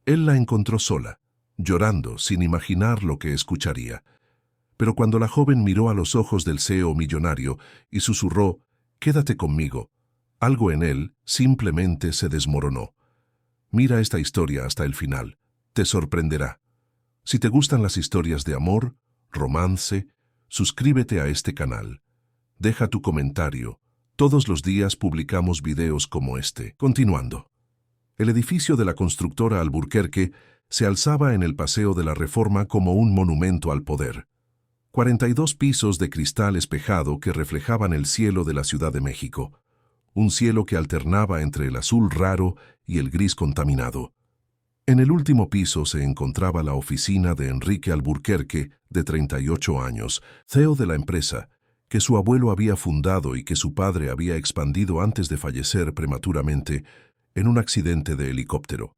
Él la encontró sola, llorando sin imaginar lo que escucharía. Pero cuando la joven miró a los ojos del CEO millonario y susurró, «Quédate conmigo», algo en él simplemente se desmoronó. Mira esta historia hasta el final. Te sorprenderá. Si te gustan las historias de amor, romance, suscríbete a este canal. Deja tu comentario. Todos los días publicamos videos como este. Continuando. El edificio de la constructora Alburquerque se alzaba en el Paseo de la Reforma como un monumento al poder. 42 pisos de cristal espejado que reflejaban el cielo de la Ciudad de México. Un cielo que alternaba entre el azul raro y el gris contaminado. En el último piso se encontraba la oficina de Enrique Alburquerque, de 38 años, CEO de la empresa, que su abuelo había fundado y que su padre había expandido antes de fallecer prematuramente en un accidente de helicóptero.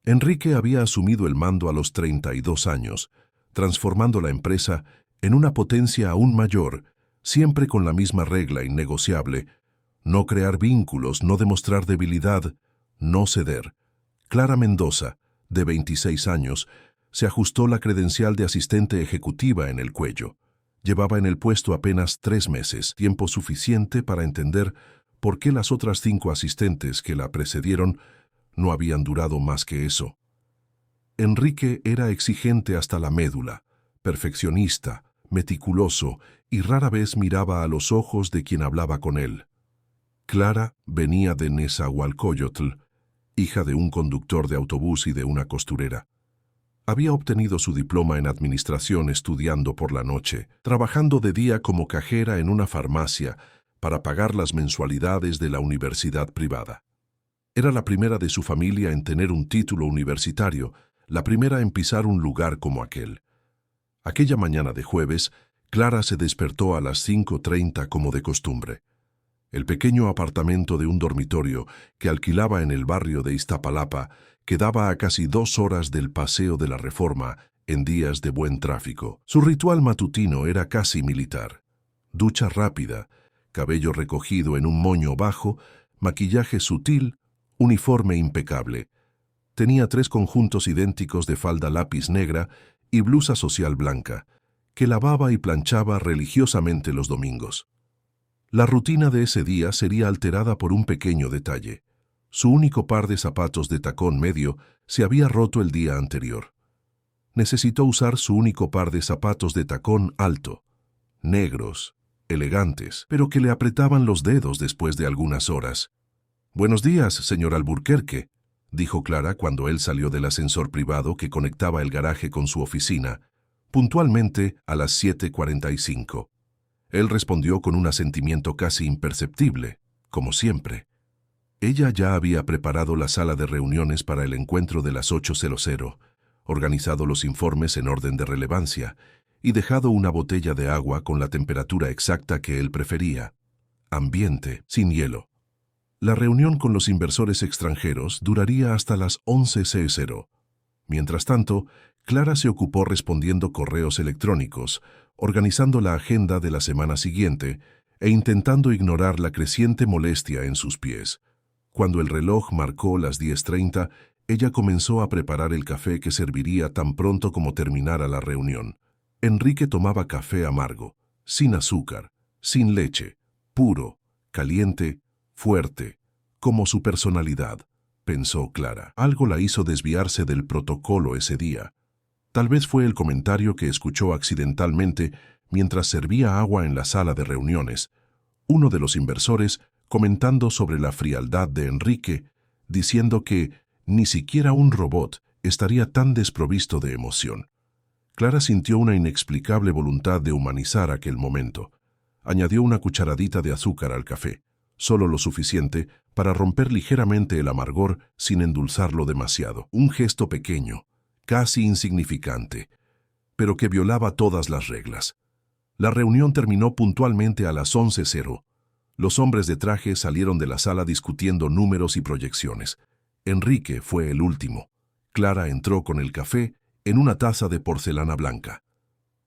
Enrique había asumido el mando a los 32 años, transformando la empresa en una potencia aún mayor, siempre con la misma regla innegociable: no crear vínculos, no demostrar debilidad, no ceder. Clara Mendoza, de 26 años, se ajustó la credencial de asistente ejecutiva en el cuello. Llevaba en el puesto apenas 3 meses, tiempo suficiente para entender por qué las otras 5 asistentes que la precedieron no habían durado más que eso. Enrique era exigente hasta la médula, perfeccionista, meticuloso, y rara vez miraba a los ojos de quien hablaba con él. Clara venía de Nezahualcóyotl, hija de un conductor de autobús y de una costurera. Había obtenido su diploma en administración estudiando por la noche, trabajando de día como cajera en una farmacia para pagar las mensualidades de la universidad privada. Era la primera de su familia en tener un título universitario, la primera en pisar un lugar como aquel. Aquella mañana de jueves, Clara se despertó a las 5:30 como de costumbre. El pequeño apartamento de un dormitorio que alquilaba en el barrio de Iztapalapa quedaba a casi 2 horas del Paseo de la Reforma en días de buen tráfico. Su ritual matutino era casi militar. Ducha rápida, cabello recogido en un moño bajo, maquillaje sutil, uniforme impecable. Tenía 3 conjuntos idénticos de falda lápiz negra y blusa social blanca, que lavaba y planchaba religiosamente los domingos. La rutina de ese día sería alterada por un pequeño detalle. Su único par de zapatos de tacón medio se había roto el día anterior. Necesitó usar su único par de zapatos de tacón alto, negros, elegantes, pero que le apretaban los dedos después de algunas horas. «Buenos días, señor Alburquerque», dijo Clara cuando él salió del ascensor privado que conectaba el garaje con su oficina, puntualmente a las 7:45. Él respondió con un asentimiento casi imperceptible, como siempre. Ella ya había preparado la sala de reuniones para el encuentro de las 8:00, organizado los informes en orden de relevancia y dejado una botella de agua con la temperatura exacta que él prefería, ambiente, sin hielo. La reunión con los inversores extranjeros duraría hasta las 11:00. Mientras tanto, Clara se ocupó respondiendo correos electrónicos, organizando la agenda de la semana siguiente e intentando ignorar la creciente molestia en sus pies. Cuando el reloj marcó las 10:30, ella comenzó a preparar el café que serviría tan pronto como terminara la reunión. Enrique tomaba café amargo, sin azúcar, sin leche, puro, caliente, fuerte, como su personalidad, pensó Clara. Algo la hizo desviarse del protocolo ese día. Tal vez fue el comentario que escuchó accidentalmente mientras servía agua en la sala de reuniones. Uno de los inversores comentando sobre la frialdad de Enrique, diciendo que ni siquiera un robot estaría tan desprovisto de emoción. Clara sintió una inexplicable voluntad de humanizar aquel momento. Añadió una cucharadita de azúcar al café, solo lo suficiente para romper ligeramente el amargor sin endulzarlo demasiado. Un gesto pequeño, casi insignificante, pero que violaba todas las reglas. La reunión terminó puntualmente a las 11:00. Los hombres de traje salieron de la sala discutiendo números y proyecciones. Enrique fue el último. Clara entró con el café en una taza de porcelana blanca.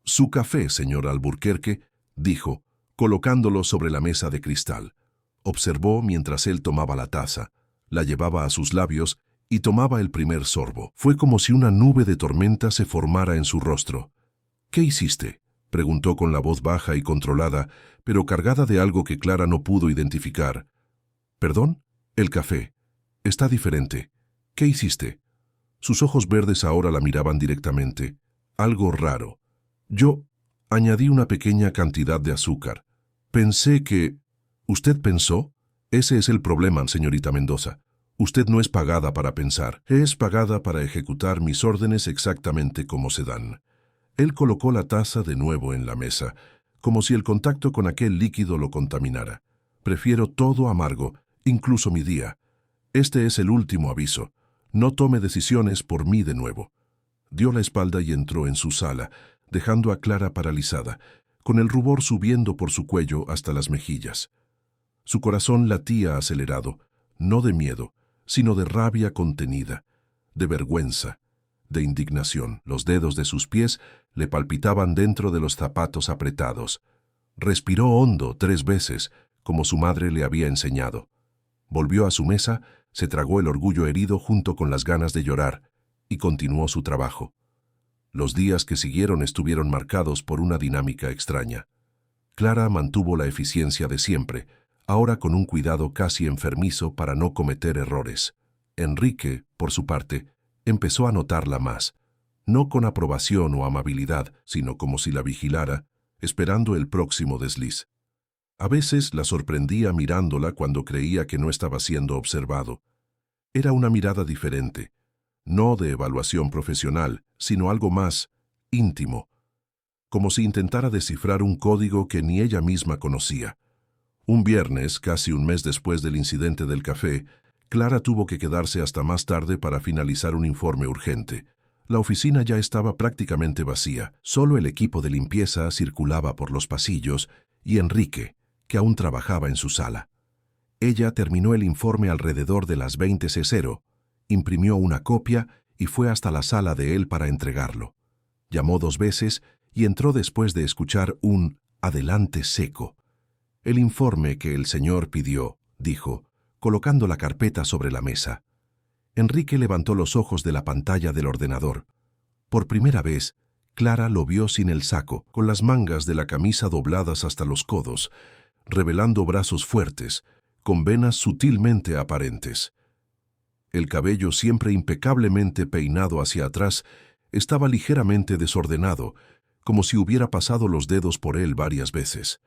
«Su café, señor Alburquerque», dijo, colocándolo sobre la mesa de cristal. Observó mientras él tomaba la taza, la llevaba a sus labios y tomaba el primer sorbo. Fue como si una nube de tormenta se formara en su rostro. «¿Qué hiciste?», preguntó con la voz baja y controlada, pero cargada de algo que Clara no pudo identificar. «¿Perdón? El café. Está diferente. ¿Qué hiciste?». Sus ojos verdes ahora la miraban directamente. «Algo raro. Yo añadí una pequeña cantidad de azúcar. Pensé que...». «¿Usted pensó? Ese es el problema, señorita Mendoza. Usted no es pagada para pensar. Es pagada para ejecutar mis órdenes exactamente como se dan». Él colocó la taza de nuevo en la mesa, como si el contacto con aquel líquido lo contaminara. «Prefiero todo amargo, incluso mi día. Este es el último aviso. No tome decisiones por mí de nuevo». Dio la espalda y entró en su sala, dejando a Clara paralizada, con el rubor subiendo por su cuello hasta las mejillas. Su corazón latía acelerado, no de miedo, sino de rabia contenida, de vergüenza, de indignación. Los dedos de sus pies le palpitaban dentro de los zapatos apretados. Respiró hondo 3 veces, como su madre le había enseñado. Volvió a su mesa, se tragó el orgullo herido junto con las ganas de llorar, y continuó su trabajo. Los días que siguieron estuvieron marcados por una dinámica extraña. Clara mantuvo la eficiencia de siempre, ahora con un cuidado casi enfermizo para no cometer errores. Enrique, por su parte, empezó a notarla más, no con aprobación o amabilidad, sino como si la vigilara, esperando el próximo desliz. A veces la sorprendía mirándola cuando creía que no estaba siendo observado. Era una mirada diferente, no de evaluación profesional, sino algo más íntimo, como si intentara descifrar un código que ni ella misma conocía. Un viernes, casi un mes después del incidente del café, Clara tuvo que quedarse hasta más tarde para finalizar un informe urgente. La oficina ya estaba prácticamente vacía, solo el equipo de limpieza circulaba por los pasillos y Enrique, que aún trabajaba en su sala. Ella terminó el informe alrededor de las 20:00, imprimió una copia y fue hasta la sala de él para entregarlo. Llamó 2 veces y entró después de escuchar un adelante seco. «El informe que el señor pidió», dijo, colocando la carpeta sobre la mesa. Enrique levantó los ojos de la pantalla del ordenador. Por primera vez, Clara lo vio sin el saco, con las mangas de la camisa dobladas hasta los codos, revelando brazos fuertes, con venas sutilmente aparentes. El cabello, siempre impecablemente peinado hacia atrás, estaba ligeramente desordenado, como si hubiera pasado los dedos por él varias veces.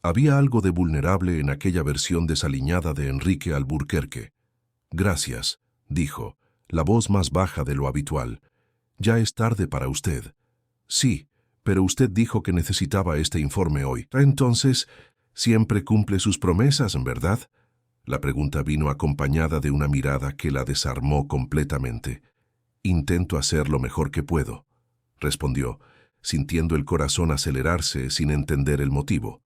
Había algo de vulnerable en aquella versión desaliñada de Enrique Alburquerque. «Gracias», dijo, la voz más baja de lo habitual. «Ya es tarde para usted». «Sí, pero usted dijo que necesitaba este informe hoy. Entonces, siempre cumple sus promesas, ¿verdad?». La pregunta vino acompañada de una mirada que la desarmó completamente. «Intento hacer lo mejor que puedo», respondió, sintiendo el corazón acelerarse sin entender el motivo.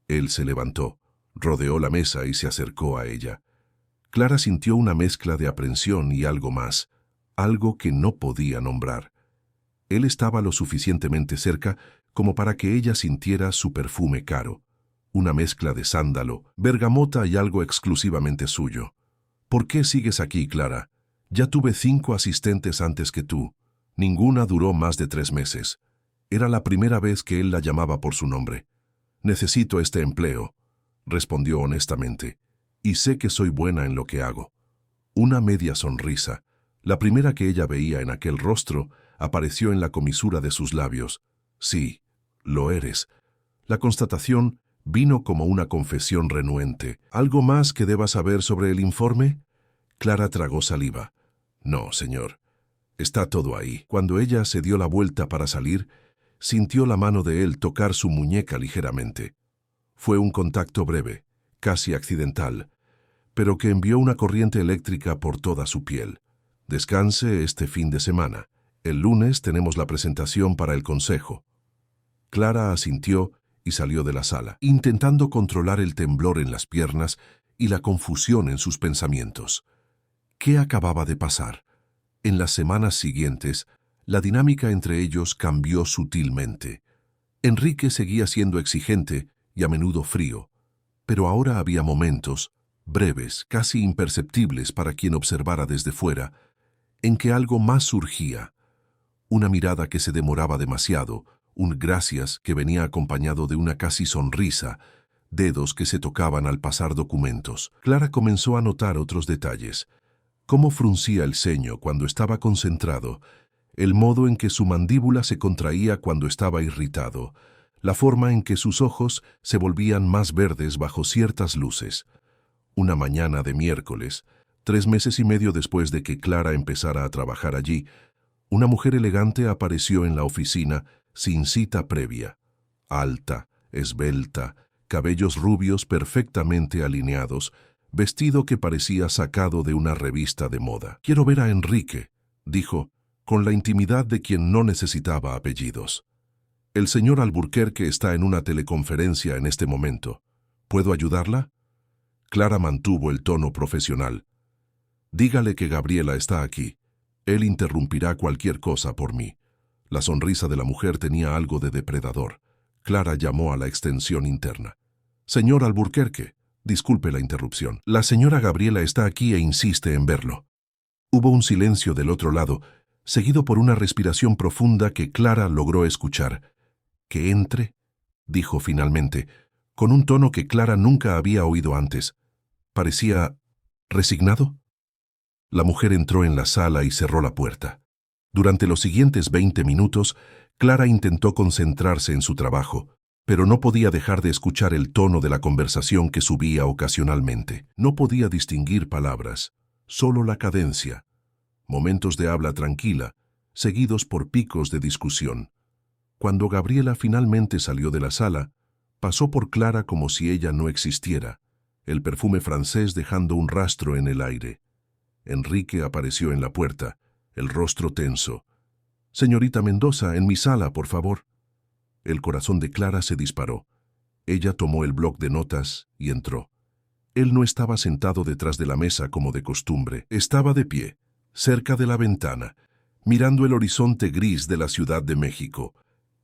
Él se levantó, rodeó la mesa y se acercó a ella. Clara sintió una mezcla de aprensión y algo más, algo que no podía nombrar. Él estaba lo suficientemente cerca como para que ella sintiera su perfume caro, una mezcla de sándalo, bergamota y algo exclusivamente suyo. «¿Por qué sigues aquí, Clara? Ya tuve 5 asistentes antes que tú. Ninguna duró más de 3 meses. Era la primera vez que él la llamaba por su nombre. «Necesito este empleo», respondió honestamente, «y sé que soy buena en lo que hago». Una media sonrisa, la primera que ella veía en aquel rostro, apareció en la comisura de sus labios. «Sí, lo eres». La constatación vino como una confesión renuente. «¿Algo más que deba saber sobre el informe?». Clara tragó saliva. «No, señor. Está todo ahí». Cuando ella se dio la vuelta para salir, sintió la mano de él tocar su muñeca ligeramente. Fue un contacto breve, casi accidental, pero que envió una corriente eléctrica por toda su piel. «Descanse este fin de semana. El lunes tenemos la presentación para el consejo». Clara asintió y salió de la sala, intentando controlar el temblor en las piernas y la confusión en sus pensamientos. ¿Qué acababa de pasar? En las semanas siguientes, la dinámica entre ellos cambió sutilmente. Enrique seguía siendo exigente y a menudo frío, pero ahora había momentos, breves, casi imperceptibles para quien observara desde fuera, en que algo más surgía. Una mirada que se demoraba demasiado, un gracias que venía acompañado de una casi sonrisa, dedos que se tocaban al pasar documentos. Clara comenzó a notar otros detalles. Cómo fruncía el ceño cuando estaba concentrado, el modo en que su mandíbula se contraía cuando estaba irritado, la forma en que sus ojos se volvían más verdes bajo ciertas luces. Una mañana de miércoles, 3 meses y medio después de que Clara empezara a trabajar allí, una mujer elegante apareció en la oficina sin cita previa. Alta, esbelta, cabellos rubios perfectamente alineados, vestido que parecía sacado de una revista de moda. «Quiero ver a Enrique», dijo, con la intimidad de quien no necesitaba apellidos. «El señor Alburquerque está en una teleconferencia en este momento. ¿Puedo ayudarla?» Clara mantuvo el tono profesional. «Dígale que Gabriela está aquí. Él interrumpirá cualquier cosa por mí». La sonrisa de la mujer tenía algo de depredador. Clara llamó a la extensión interna. «Señor Alburquerque, disculpe la interrupción. La señora Gabriela está aquí e insiste en verlo». Hubo un silencio del otro lado, seguido por una respiración profunda que Clara logró escuchar. «¿Que entre?», dijo finalmente, con un tono que Clara nunca había oído antes. Parecía resignado. La mujer entró en la sala y cerró la puerta. Durante los siguientes 20 minutos, Clara intentó concentrarse en su trabajo, pero no podía dejar de escuchar el tono de la conversación que subía ocasionalmente. No podía distinguir palabras, solo la cadencia. Momentos de habla tranquila, seguidos por picos de discusión. Cuando Gabriela finalmente salió de la sala, pasó por Clara como si ella no existiera, el perfume francés dejando un rastro en el aire. Enrique apareció en la puerta, el rostro tenso. «Señorita Mendoza, en mi sala, por favor». El corazón de Clara se disparó. Ella tomó el bloc de notas y entró. Él no estaba sentado detrás de la mesa como de costumbre. Estaba de pie, cerca de la ventana, mirando el horizonte gris de la Ciudad de México.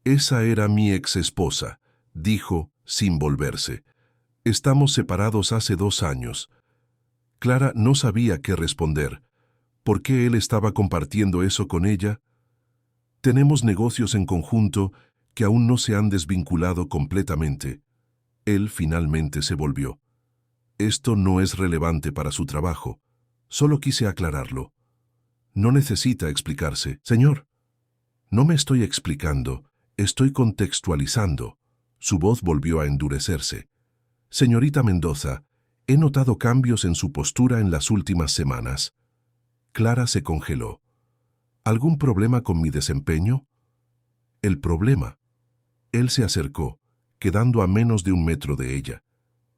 «Esa era mi exesposa», dijo, sin volverse. «Estamos separados hace 2 años». Clara no sabía qué responder. ¿Por qué él estaba compartiendo eso con ella? «Tenemos negocios en conjunto que aún no se han desvinculado completamente». Él finalmente se volvió. «Esto no es relevante para su trabajo. Solo quise aclararlo». «No necesita explicarse». «Señor, no me estoy explicando, estoy contextualizando». Su voz volvió a endurecerse. «Señorita Mendoza, he notado cambios en su postura en las últimas semanas». Clara se congeló. «¿Algún problema con mi desempeño?» «El problema». Él se acercó, quedando a menos de 1 metro de ella.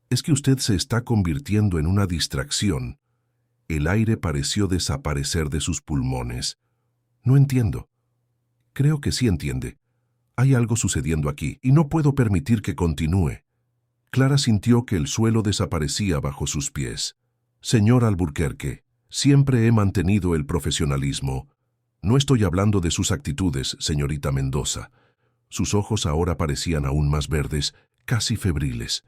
«Es que usted se está convirtiendo en una distracción». El aire pareció desaparecer de sus pulmones. «No entiendo». «Creo que sí entiende. Hay algo sucediendo aquí y no puedo permitir que continúe». Clara sintió que el suelo desaparecía bajo sus pies. «Señor Alburquerque, siempre he mantenido el profesionalismo. No estoy hablando de sus actitudes, señorita Mendoza». Sus ojos ahora parecían aún más verdes, casi febriles.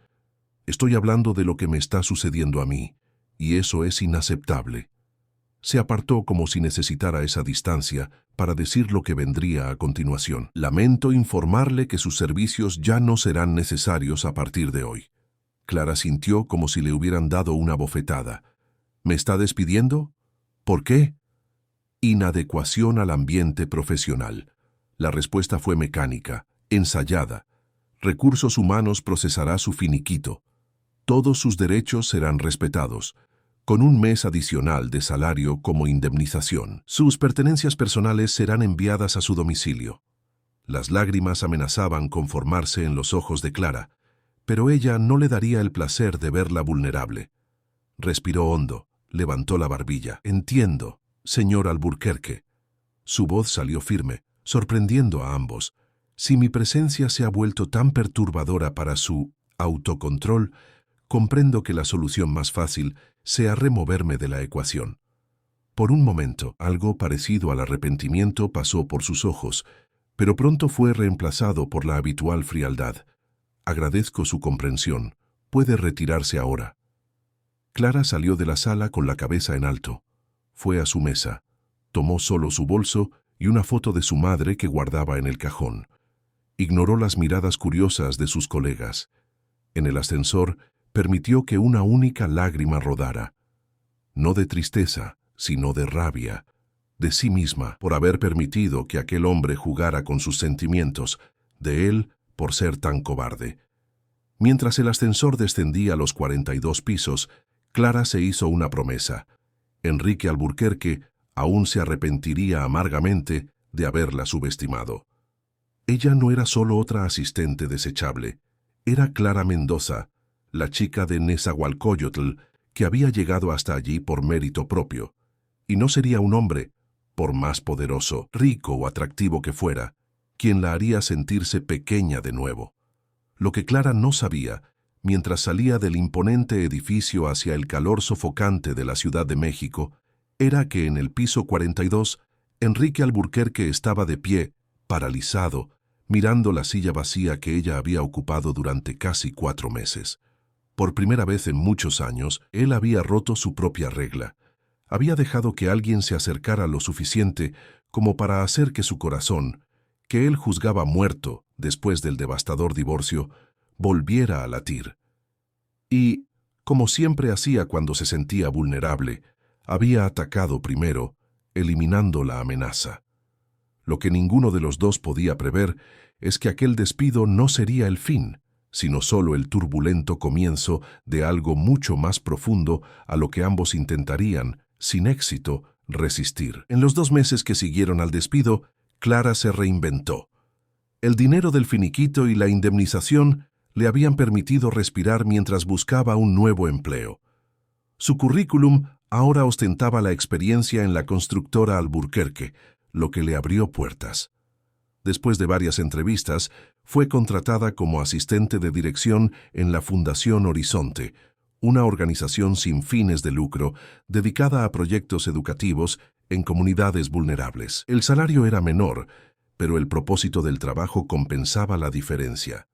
«Estoy hablando de lo que me está sucediendo a mí, y eso es inaceptable». Se apartó como si necesitara esa distancia para decir lo que vendría a continuación. «Lamento informarle que sus servicios ya no serán necesarios a partir de hoy». Clara sintió como si le hubieran dado una bofetada. «¿Me está despidiendo? ¿Por qué?» «Inadecuación al ambiente profesional». La respuesta fue mecánica, ensayada. «Recursos Humanos procesará su finiquito. Todos sus derechos serán respetados, con 1 mes adicional de salario como indemnización. Sus pertenencias personales serán enviadas a su domicilio». Las lágrimas amenazaban con formarse en los ojos de Clara, pero ella no le daría el placer de verla vulnerable. Respiró hondo, levantó la barbilla. «Entiendo, señor Alburquerque». Su voz salió firme, sorprendiendo a ambos. «Si mi presencia se ha vuelto tan perturbadora para su autocontrol, comprendo que la solución más fácil sea removerme de la ecuación». Por un momento, algo parecido al arrepentimiento pasó por sus ojos, pero pronto fue reemplazado por la habitual frialdad. «Agradezco su comprensión. Puede retirarse ahora». Clara salió de la sala con la cabeza en alto. Fue a su mesa. Tomó solo su bolso y una foto de su madre que guardaba en el cajón. Ignoró las miradas curiosas de sus colegas. En el ascensor, permitió que una única lágrima rodara. No de tristeza, sino de rabia. De sí misma, por haber permitido que aquel hombre jugara con sus sentimientos. De él, por ser tan cobarde. Mientras el ascensor descendía a los 42 pisos, Clara se hizo una promesa. Enrique Alburquerque aún se arrepentiría amargamente de haberla subestimado. Ella no era solo otra asistente desechable. Era Clara Mendoza, la chica de Nezahualcóyotl, que había llegado hasta allí por mérito propio. Y no sería un hombre, por más poderoso, rico o atractivo que fuera, quien la haría sentirse pequeña de nuevo. Lo que Clara no sabía, mientras salía del imponente edificio hacia el calor sofocante de la Ciudad de México, era que en el piso 42, Enrique Alburquerque estaba de pie, paralizado, mirando la silla vacía que ella había ocupado durante casi 4 meses. Por primera vez en muchos años, él había roto su propia regla. Había dejado que alguien se acercara lo suficiente como para hacer que su corazón, que él juzgaba muerto después del devastador divorcio, volviera a latir. Y, como siempre hacía cuando se sentía vulnerable, había atacado primero, eliminando la amenaza. Lo que ninguno de los dos podía prever es que aquel despido no sería el fin, sino solo el turbulento comienzo de algo mucho más profundo a lo que ambos intentarían, sin éxito, resistir. En los 2 meses que siguieron al despido, Clara se reinventó. El dinero del finiquito y la indemnización le habían permitido respirar mientras buscaba un nuevo empleo. Su currículum ahora ostentaba la experiencia en la constructora Alburquerque, lo que le abrió puertas. Después de varias entrevistas, fue contratada como asistente de dirección en la Fundación Horizonte, una organización sin fines de lucro dedicada a proyectos educativos en comunidades vulnerables. El salario era menor, pero el propósito del trabajo compensaba la diferencia.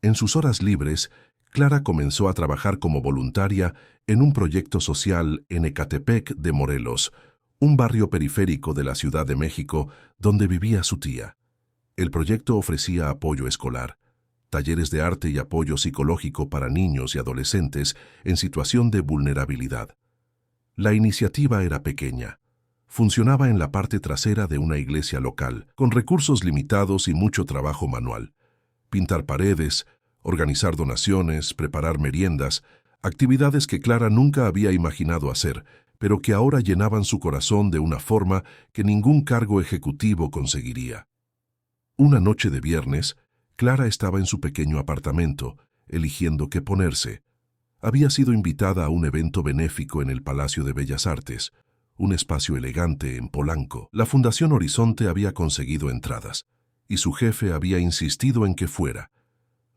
En sus horas libres, Clara comenzó a trabajar como voluntaria en un proyecto social en Ecatepec de Morelos, un barrio periférico de la Ciudad de México donde vivía su tía. El proyecto ofrecía apoyo escolar, talleres de arte y apoyo psicológico para niños y adolescentes en situación de vulnerabilidad. La iniciativa era pequeña. Funcionaba en la parte trasera de una iglesia local, con recursos limitados y mucho trabajo manual. Pintar paredes, organizar donaciones, preparar meriendas, actividades que Clara nunca había imaginado hacer, pero que ahora llenaban su corazón de una forma que ningún cargo ejecutivo conseguiría. Una noche de viernes, Clara estaba en su pequeño apartamento, eligiendo qué ponerse. Había sido invitada a un evento benéfico en el Palacio de Bellas Artes, un espacio elegante en Polanco. La Fundación Horizonte había conseguido entradas, y su jefe había insistido en que fuera,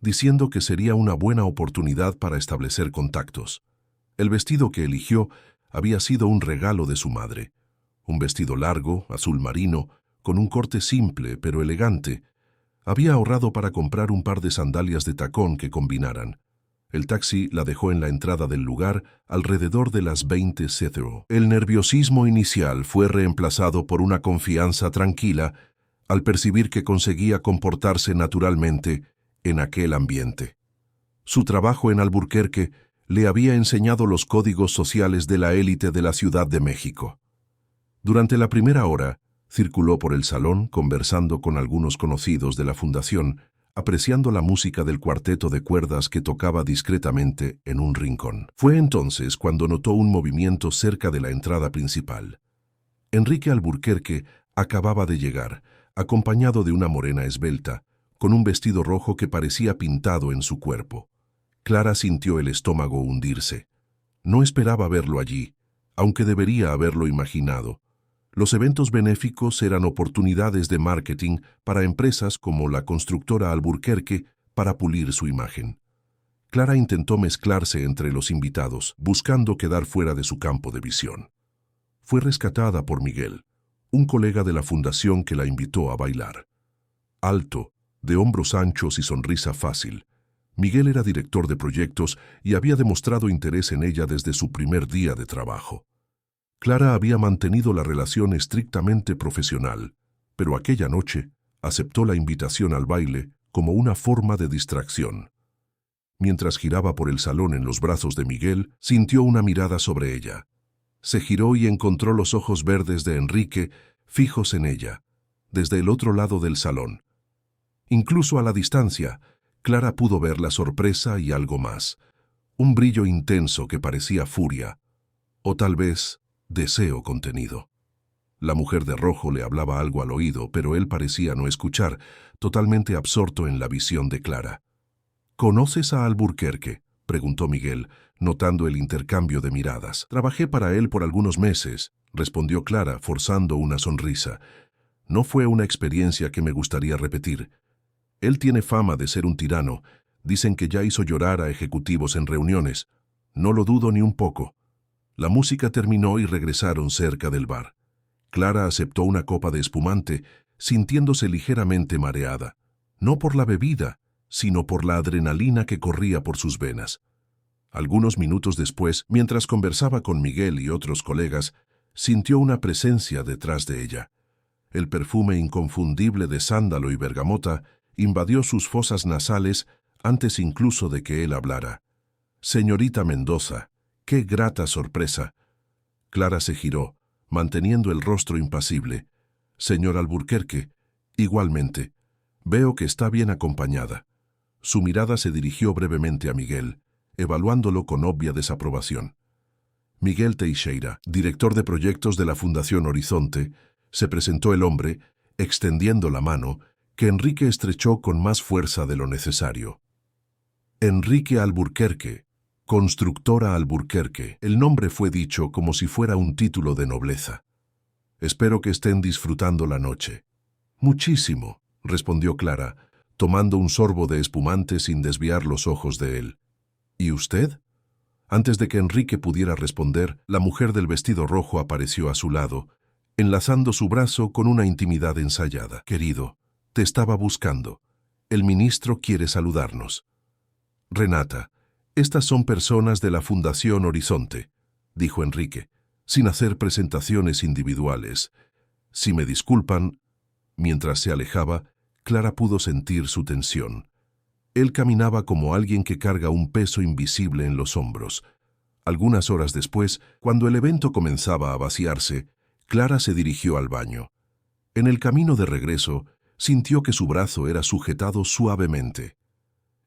diciendo que sería una buena oportunidad para establecer contactos. El vestido que eligió había sido un regalo de su madre. Un vestido largo, azul marino, con un corte simple pero elegante. Había ahorrado para comprar un par de sandalias de tacón que combinaran. El taxi la dejó en la entrada del lugar alrededor de las 20:00. El nerviosismo inicial fue reemplazado por una confianza tranquila al percibir que conseguía comportarse naturalmente en aquel ambiente. Su trabajo en Alburquerque le había enseñado los códigos sociales de la élite de la Ciudad de México. Durante la primera hora, circuló por el salón conversando con algunos conocidos de la fundación, apreciando la música del cuarteto de cuerdas que tocaba discretamente en un rincón. Fue entonces cuando notó un movimiento cerca de la entrada principal. Enrique Alburquerque acababa de llegar, acompañado de una morena esbelta, con un vestido rojo que parecía pintado en su cuerpo. Clara sintió el estómago hundirse. No esperaba verlo allí, aunque debería haberlo imaginado. Los eventos benéficos eran oportunidades de marketing para empresas como la constructora Alburquerque para pulir su imagen. Clara intentó mezclarse entre los invitados, buscando quedar fuera de su campo de visión. Fue rescatada por Miguel, un colega de la fundación que la invitó a bailar. Alto, de hombros anchos y sonrisa fácil, Miguel era director de proyectos y había demostrado interés en ella desde su primer día de trabajo. Clara había mantenido la relación estrictamente profesional, pero aquella noche aceptó la invitación al baile como una forma de distracción. Mientras giraba por el salón en los brazos de Miguel, sintió una mirada sobre ella. Se giró y encontró los ojos verdes de Enrique fijos en ella, desde el otro lado del salón. Incluso a la distancia, Clara pudo ver la sorpresa y algo más, un brillo intenso que parecía furia, o tal vez deseo contenido. La mujer de rojo le hablaba algo al oído, pero él parecía no escuchar, totalmente absorto en la visión de Clara. ¿Conoces a Alburquerque?, preguntó Miguel, notando el intercambio de miradas. Trabajé para él por algunos meses, respondió Clara, forzando una sonrisa. No fue una experiencia que me gustaría repetir. Él tiene fama de ser un tirano. Dicen que ya hizo llorar a ejecutivos en reuniones. No lo dudo ni un poco. La música terminó y regresaron cerca del bar. Clara aceptó una copa de espumante, sintiéndose ligeramente mareada, no por la bebida, sino por la adrenalina que corría por sus venas. Algunos minutos después, mientras conversaba con Miguel y otros colegas, sintió una presencia detrás de ella. El perfume inconfundible de sándalo y bergamota invadió sus fosas nasales antes incluso de que él hablara. «Señorita Mendoza, qué grata sorpresa». Clara se giró, manteniendo el rostro impasible. «Señor Alburquerque, igualmente. Veo que está bien acompañada». Su mirada se dirigió brevemente a Miguel, evaluándolo con obvia desaprobación. Miguel Teixeira, director de proyectos de la Fundación Horizonte, se presentó el hombre, extendiendo la mano, que Enrique estrechó con más fuerza de lo necesario. Enrique Alburquerque, constructora Alburquerque. El nombre fue dicho como si fuera un título de nobleza. «Espero que estén disfrutando la noche». «Muchísimo», respondió Clara, tomando un sorbo de espumante sin desviar los ojos de él. «¿Y usted?». Antes de que Enrique pudiera responder, la mujer del vestido rojo apareció a su lado, enlazando su brazo con una intimidad ensayada. «Querido, te estaba buscando. El ministro quiere saludarnos». «Renata, estas son personas de la Fundación Horizonte», dijo Enrique, sin hacer presentaciones individuales. «Si me disculpan». Mientras se alejaba, Clara pudo sentir su tensión. Él caminaba como alguien que carga un peso invisible en los hombros. Algunas horas después, cuando el evento comenzaba a vaciarse, Clara se dirigió al baño. En el camino de regreso, sintió que su brazo era sujetado suavemente.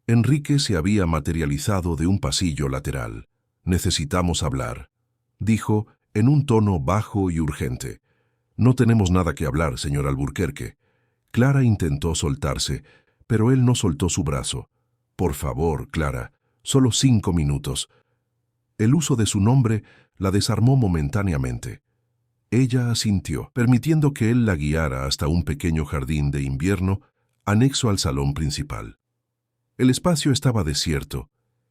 Enrique se había materializado de un pasillo lateral. «Necesitamos hablar», dijo en un tono bajo y urgente. «No tenemos nada que hablar, señor Alburquerque». Clara intentó soltarse, pero él no soltó su brazo. «Por favor, Clara, solo 5 minutos». El uso de su nombre la desarmó momentáneamente. Ella asintió, permitiendo que él la guiara hasta un pequeño jardín de invierno anexo al salón principal. El espacio estaba desierto,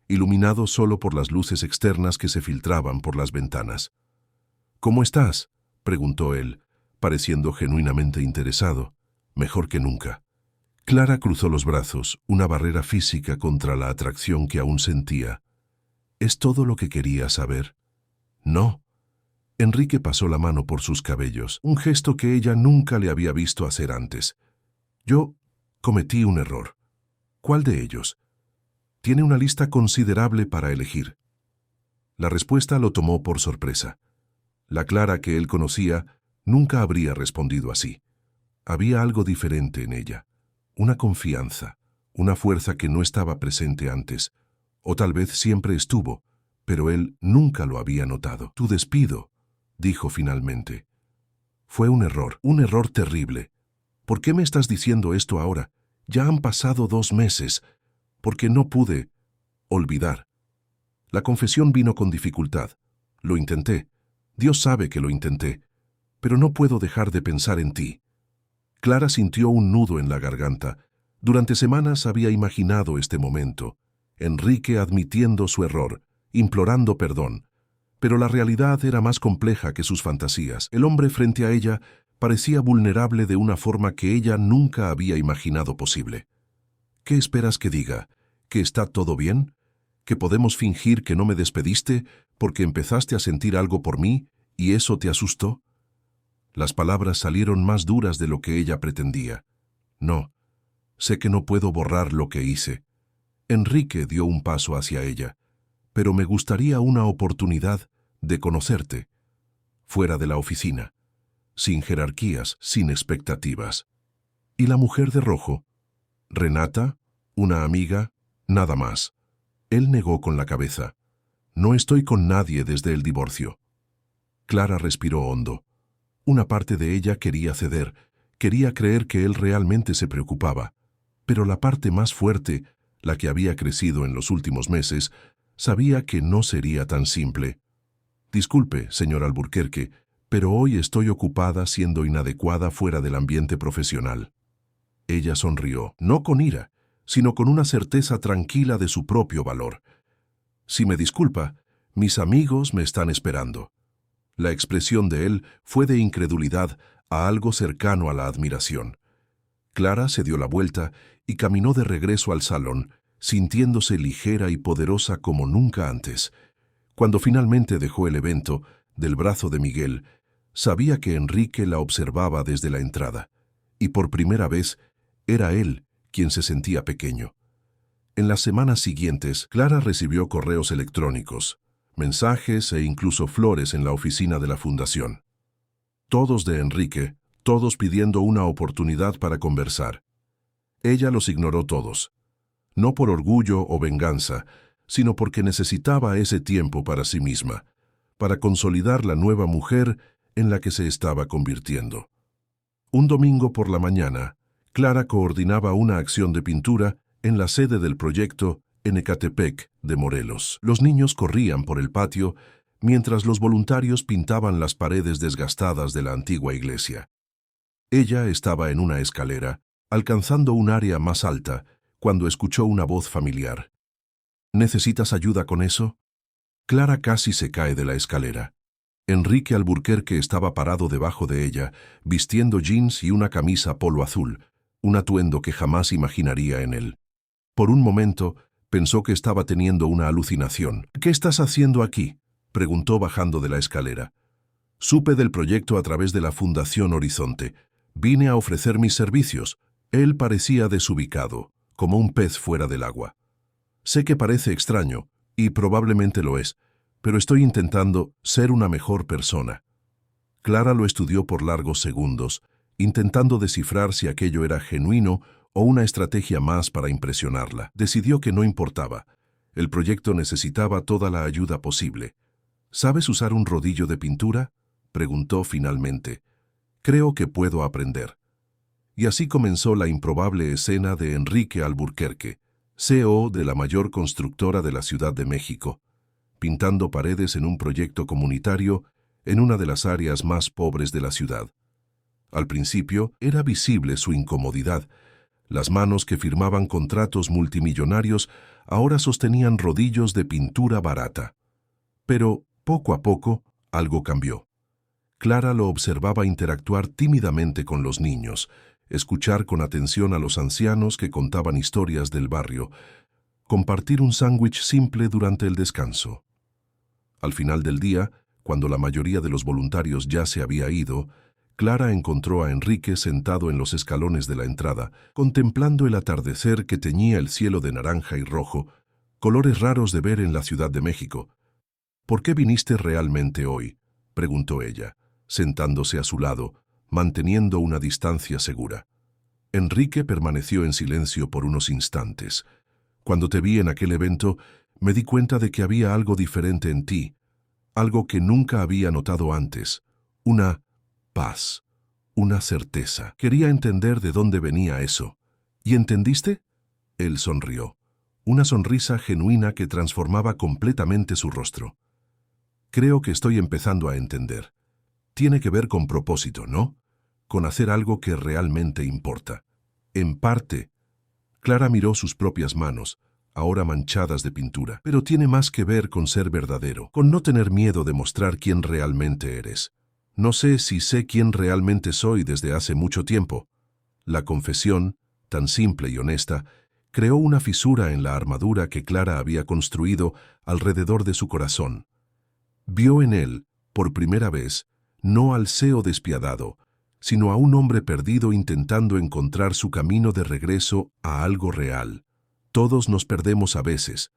iluminado solo por las luces externas que se filtraban por las ventanas. «¿Cómo estás?», preguntó él, pareciendo genuinamente interesado. «Mejor que nunca». Clara cruzó los brazos, una barrera física contra la atracción que aún sentía. «¿Es todo lo que quería saber?». «No». Enrique pasó la mano por sus cabellos, un gesto que ella nunca le había visto hacer antes. «Yo cometí un error». «¿Cuál de ellos?». «Tiene una lista considerable para elegir». La respuesta lo tomó por sorpresa. La Clara que él conocía nunca habría respondido así. Había algo diferente en ella, una confianza, una fuerza que no estaba presente antes, o tal vez siempre estuvo, pero él nunca lo había notado. «Tu despido», dijo finalmente. «Fue un error terrible. ¿Por qué me estás diciendo esto ahora? Ya han pasado 2 meses, porque no pude olvidar». La confesión vino con dificultad. «Lo intenté. Dios sabe que lo intenté. Pero no puedo dejar de pensar en ti». Clara sintió un nudo en la garganta. Durante semanas había imaginado este momento. Enrique admitiendo su error, implorando perdón. Pero la realidad era más compleja que sus fantasías. El hombre frente a ella parecía vulnerable de una forma que ella nunca había imaginado posible. «¿Qué esperas que diga? ¿Que está todo bien? ¿Que podemos fingir que no me despediste porque empezaste a sentir algo por mí y eso te asustó? Las palabras salieron más duras de lo que ella pretendía. No, sé que no puedo borrar lo que hice. Enrique dio un paso hacia ella, pero me gustaría una oportunidad de conocerte, fuera de la oficina, sin jerarquías, sin expectativas. ¿Y la mujer de rojo? ¿Renata? ¿Una amiga? Nada más. Él negó con la cabeza. No estoy con nadie desde el divorcio. Clara respiró hondo. Una parte de ella quería ceder, quería creer que él realmente se preocupaba, pero la parte más fuerte, la que había crecido en los últimos meses, sabía que no sería tan simple. Disculpe, señor Alburquerque, pero hoy estoy ocupada siendo inadecuada fuera del ambiente profesional. Ella sonrió, no con ira, sino con una certeza tranquila de su propio valor. Si me disculpa, mis amigos me están esperando. La expresión de él fue de incredulidad a algo cercano a la admiración. Clara se dio la vuelta y caminó de regreso al salón, sintiéndose ligera y poderosa como nunca antes. Cuando finalmente dejó el evento, del brazo de Miguel, sabía que Enrique la observaba desde la entrada, y por primera vez era él quien se sentía pequeño. En las semanas siguientes, Clara recibió correos electrónicos, mensajes e incluso flores en la oficina de la fundación. Todos de Enrique, todos pidiendo una oportunidad para conversar. Ella los ignoró todos, no por orgullo o venganza, sino porque necesitaba ese tiempo para sí misma, para consolidar la nueva mujer en la que se estaba convirtiendo. Un domingo por la mañana, Clara coordinaba una acción de pintura en la sede del proyecto en Ecatepec de Morelos. Los niños corrían por el patio mientras los voluntarios pintaban las paredes desgastadas de la antigua iglesia. Ella estaba en una escalera, alcanzando un área más alta, cuando escuchó una voz familiar. ¿Necesitas ayuda con eso? Clara casi se cae de la escalera. Enrique Alburquerque estaba parado debajo de ella, vistiendo jeans y una camisa polo azul, un atuendo que jamás imaginaría en él. Por un momento, pensó que estaba teniendo una alucinación. ¿Qué estás haciendo aquí?, preguntó bajando de la escalera. Supe del proyecto a través de la Fundación Horizonte. Vine a ofrecer mis servicios. Él parecía desubicado, como un pez fuera del agua. Sé que parece extraño, y probablemente lo es, pero estoy intentando ser una mejor persona. Clara lo estudió por largos segundos, intentando descifrar si aquello era genuino o una estrategia más para impresionarla. Decidió que no importaba. El proyecto necesitaba toda la ayuda posible. ¿Sabes usar un rodillo de pintura?, preguntó finalmente. Creo que puedo aprender. Y así comenzó la improbable escena de Enrique Alburquerque, CEO de la mayor constructora de la Ciudad de México, pintando paredes en un proyecto comunitario en una de las áreas más pobres de la ciudad. Al principio era visible su incomodidad. Las manos que firmaban contratos multimillonarios ahora sostenían rodillos de pintura barata. Pero, poco a poco, algo cambió. Clara lo observaba interactuar tímidamente con los niños, escuchar con atención a los ancianos que contaban historias del barrio, compartir un sándwich simple durante el descanso. Al final del día, cuando la mayoría de los voluntarios ya se había ido, Clara encontró a Enrique sentado en los escalones de la entrada, contemplando el atardecer que teñía el cielo de naranja y rojo, colores raros de ver en la Ciudad de México. ¿Por qué viniste realmente hoy?, preguntó ella, sentándose a su lado, manteniendo una distancia segura. Enrique permaneció en silencio por unos instantes. Cuando te vi en aquel evento, me di cuenta de que había algo diferente en ti, algo que nunca había notado antes, una paz, una certeza. Quería entender de dónde venía eso. ¿Y entendiste? Él sonrió, una sonrisa genuina que transformaba completamente su rostro. Creo que estoy empezando a entender. Tiene que ver con propósito, ¿no? Con hacer algo que realmente importa. En parte, Clara miró sus propias manos, ahora manchadas de pintura, pero tiene más que ver con ser verdadero, con no tener miedo de mostrar quién realmente eres. No sé si sé quién realmente soy desde hace mucho tiempo. La confesión, tan simple y honesta, Creó una fisura en la armadura que Clara había construido alrededor de su corazón. Vio en él, por primera vez, no al CEO despiadado, sino a un hombre perdido intentando encontrar su camino de regreso a algo real. Todos nos perdemos a veces,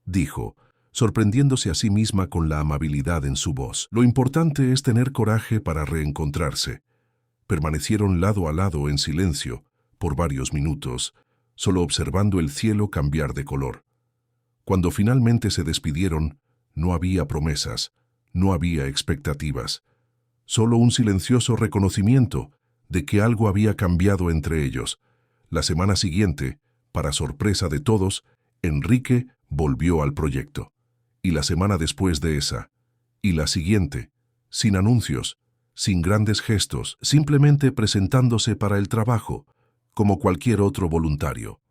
dijo, sorprendiéndose a sí misma con la amabilidad en su voz. Lo importante es tener coraje para reencontrarse. Permanecieron lado a lado en silencio, por varios minutos, solo observando el cielo cambiar de color. Cuando finalmente se despidieron, no había promesas, no había expectativas, solo un silencioso reconocimiento de que algo había cambiado entre ellos. La semana siguiente, para sorpresa de todos, Enrique volvió al proyecto. Y la semana después de esa, y la siguiente, sin anuncios, sin grandes gestos, simplemente presentándose para el trabajo, como cualquier otro voluntario.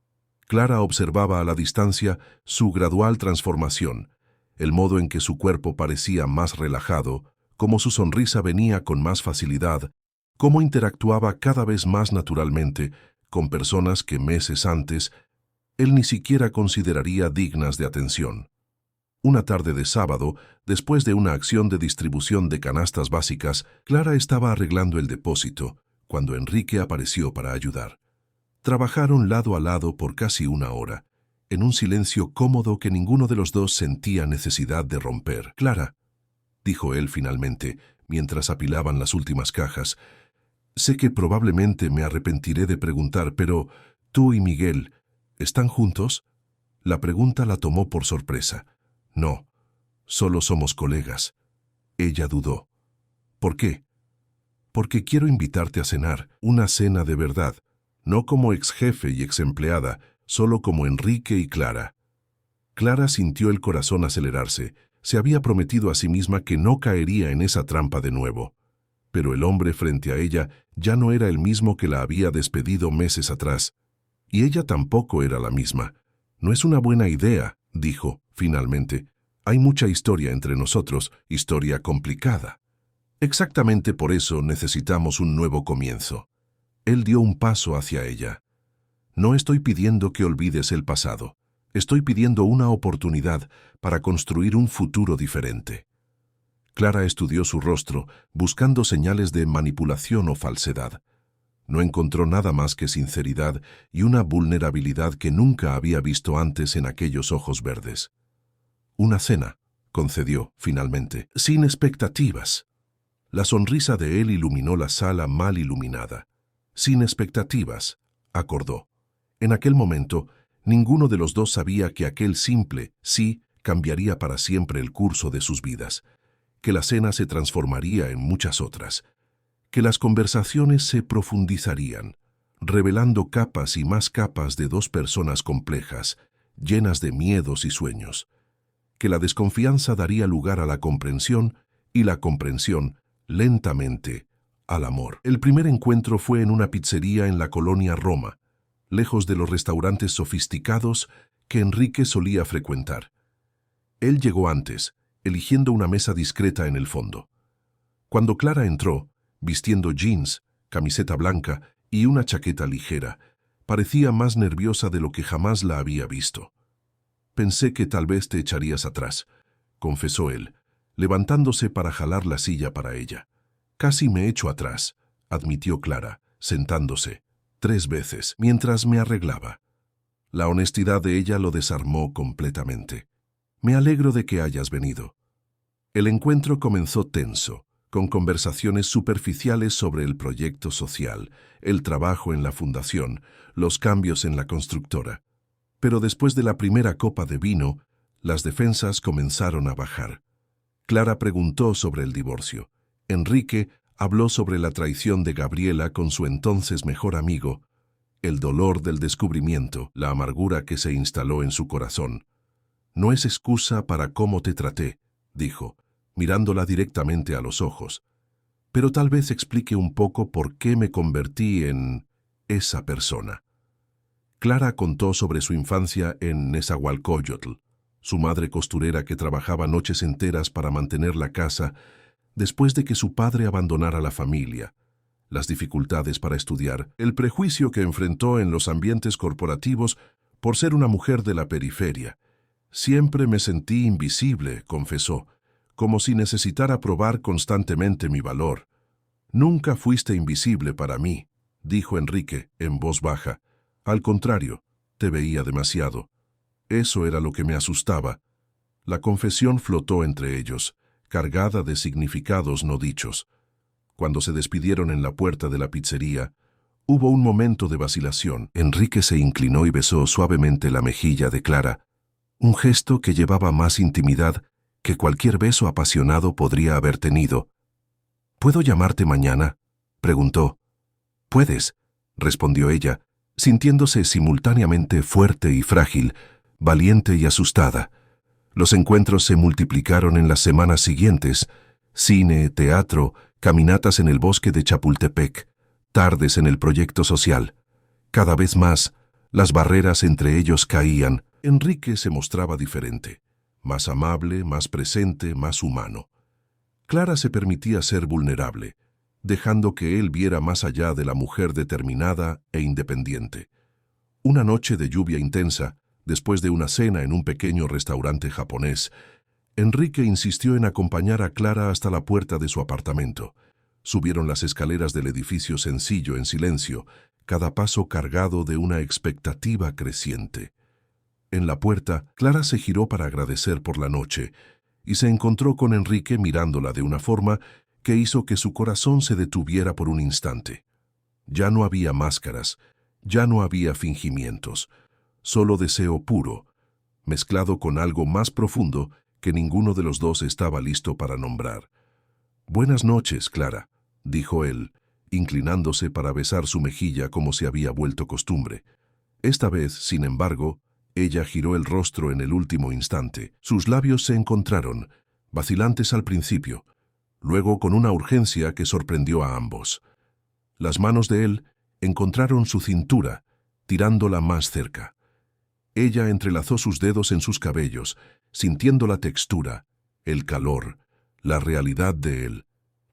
Clara observaba a la distancia su gradual transformación, el modo en que su cuerpo parecía más relajado, cómo su sonrisa venía con más facilidad, cómo interactuaba cada vez más naturalmente con personas que meses antes él ni siquiera consideraría dignas de atención. Una tarde de sábado, después de una acción de distribución de canastas básicas, Clara estaba arreglando el depósito, cuando Enrique apareció para ayudar. Trabajaron lado a lado por casi una hora, en un silencio cómodo que ninguno de los dos sentía necesidad de romper. «Clara», dijo él finalmente, mientras apilaban las últimas cajas, «sé que probablemente me arrepentiré de preguntar, pero tú y Miguel, ¿están juntos?» La pregunta la tomó por sorpresa. «No, solo somos colegas». Ella dudó. «¿Por qué?» «Porque quiero invitarte a cenar, una cena de verdad, no como ex jefe y ex empleada, solo como Enrique y Clara». Clara sintió el corazón acelerarse. Se había prometido a sí misma que no caería en esa trampa de nuevo. Pero el hombre frente a ella ya no era el mismo que la había despedido meses atrás. Y ella tampoco era la misma. «No es una buena idea», dijo, finalmente. «Hay mucha historia entre nosotros, historia complicada. Exactamente por eso necesitamos un nuevo comienzo». Él dio un paso hacia ella. «No estoy pidiendo que olvides el pasado. Estoy pidiendo una oportunidad para construir un futuro diferente». Clara estudió su rostro, buscando señales de manipulación o falsedad. No encontró nada más que sinceridad y una vulnerabilidad que nunca había visto antes en aquellos ojos verdes. «Una cena», concedió, finalmente, «sin expectativas». La sonrisa de él iluminó la sala mal iluminada. «Sin expectativas», acordó. En aquel momento, ninguno de los dos sabía que aquel simple sí cambiaría para siempre el curso de sus vidas, que la cena se transformaría en muchas otras, que las conversaciones se profundizarían, revelando capas y más capas de dos personas complejas, llenas de miedos y sueños, que la desconfianza daría lugar a la comprensión y la comprensión, lentamente, al amor. El primer encuentro fue en una pizzería en la colonia Roma, lejos de los restaurantes sofisticados que Enrique solía frecuentar. Él llegó antes, eligiendo una mesa discreta en el fondo. Cuando Clara entró, vistiendo jeans, camiseta blanca y una chaqueta ligera, parecía más nerviosa de lo que jamás la había visto. «Pensé que tal vez te echarías atrás», confesó él, levantándose para jalar la silla para ella. «Casi me echo atrás», admitió Clara, sentándose, 3 veces, mientras me arreglaba. La honestidad de ella lo desarmó completamente. «Me alegro de que hayas venido». El encuentro comenzó tenso, con conversaciones superficiales sobre el proyecto social, el trabajo en la fundación, los cambios en la constructora. Pero después de la primera copa de vino, las defensas comenzaron a bajar. Clara preguntó sobre el divorcio. Enrique habló sobre la traición de Gabriela con su entonces mejor amigo, el dolor del descubrimiento, la amargura que se instaló en su corazón. «No es excusa para cómo te traté», dijo, mirándola directamente a los ojos. «Pero tal vez explique un poco por qué me convertí en esa persona». Clara contó sobre su infancia en Nezahualcóyotl, su madre costurera que trabajaba noches enteras para mantener la casa después de que su padre abandonara la familia, las dificultades para estudiar, el prejuicio que enfrentó en los ambientes corporativos Por ser una mujer de la periferia. Siempre me sentí invisible, confesó, como si necesitara probar constantemente mi valor. Nunca fuiste invisible para mí, dijo Enrique en voz baja. Al contrario, te veía demasiado. Eso era lo que me asustaba. La confesión flotó entre ellos, cargada de significados no dichos. Cuando se despidieron en la puerta de la pizzería, hubo un momento de vacilación. Enrique se inclinó y besó suavemente la mejilla de Clara, un gesto que llevaba más intimidad que cualquier beso apasionado podría haber tenido. ¿Puedo llamarte mañana?, preguntó. Puedes, respondió ella, sintiéndose simultáneamente fuerte y frágil, valiente y asustada. Los encuentros se multiplicaron en las semanas siguientes: cine, teatro, caminatas en el bosque de Chapultepec, tardes en el proyecto social. Cada vez más, las barreras entre ellos caían. Enrique se mostraba diferente, más amable, más presente, más humano. Clara se permitía ser vulnerable, dejando que él viera más allá de la mujer determinada e independiente. Una noche de lluvia intensa, después de una cena en un pequeño restaurante japonés, Enrique insistió en acompañar a Clara hasta la puerta de su apartamento. Subieron las escaleras del edificio sencillo en silencio, cada paso cargado de una expectativa creciente. En la puerta, Clara se giró para agradecer por la noche y se encontró con Enrique mirándola de una forma que hizo que su corazón se detuviera por un instante. Ya no había máscaras, ya no había fingimientos, solo deseo puro, mezclado con algo más profundo que ninguno de los dos estaba listo para nombrar. «Buenas noches, Clara», dijo él, inclinándose para besar su mejilla como se había vuelto costumbre. Esta vez, sin embargo, ella giró el rostro en el último instante. Sus labios se encontraron, vacilantes al principio, luego con una urgencia que sorprendió a ambos. Las manos de él encontraron su cintura, tirándola más cerca. Ella entrelazó sus dedos en sus cabellos, sintiendo la textura, el calor, la realidad de él.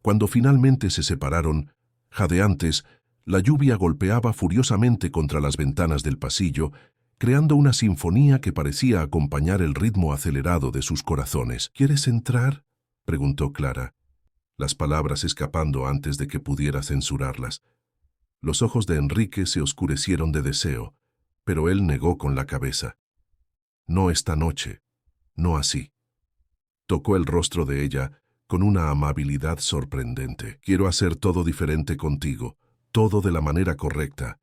Cuando finalmente se separaron, jadeantes, la lluvia golpeaba furiosamente contra las ventanas del pasillo, creando una sinfonía que parecía acompañar el ritmo acelerado de sus corazones. «¿Quieres entrar?», preguntó Clara, las palabras escapando antes de que pudiera censurarlas. Los ojos de Enrique se oscurecieron de deseo, pero él negó con la cabeza. «No esta noche, no así». Tocó el rostro de ella con una amabilidad sorprendente. «Quiero hacer todo diferente contigo, todo de la manera correcta».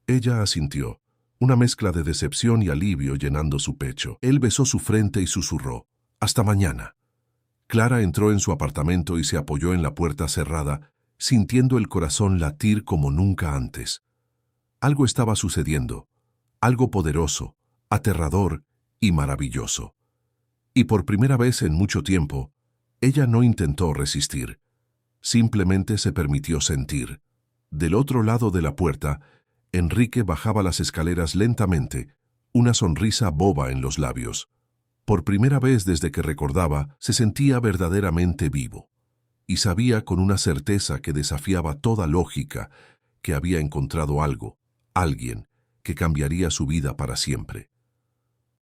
Ella asintió, una mezcla de decepción y alivio llenando su pecho. Él besó su frente y susurró: «Hasta mañana». Clara entró en su apartamento y se apoyó en la puerta cerrada, sintiendo el corazón latir como nunca antes. Algo estaba sucediendo, algo poderoso, aterrador y maravilloso. Y por primera vez en mucho tiempo, ella no intentó resistir. Simplemente se permitió sentir. Del otro lado de la puerta, Enrique bajaba las escaleras lentamente, una sonrisa boba en los labios. Por primera vez desde que recordaba, se sentía verdaderamente vivo. Y sabía con una certeza que desafiaba toda lógica que había encontrado algo, alguien, que cambiaría su vida para siempre.